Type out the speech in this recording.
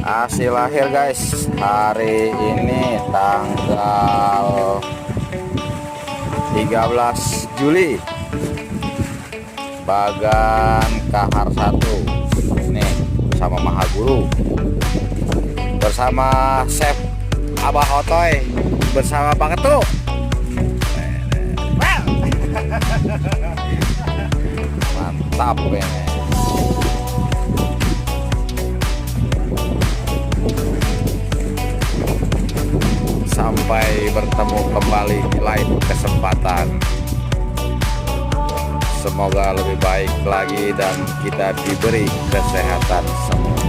Hasil akhir guys, hari ini tanggal 13 Juli, Bagan Kahar 1 ini sama Mahaguru bersama Chef Abah Hotoy bersama Bang Ketu. Mantap ini. Sampai bertemu kembali di lain kesempatan. Semoga lebih baik lagi dan kita diberi kesehatan semua.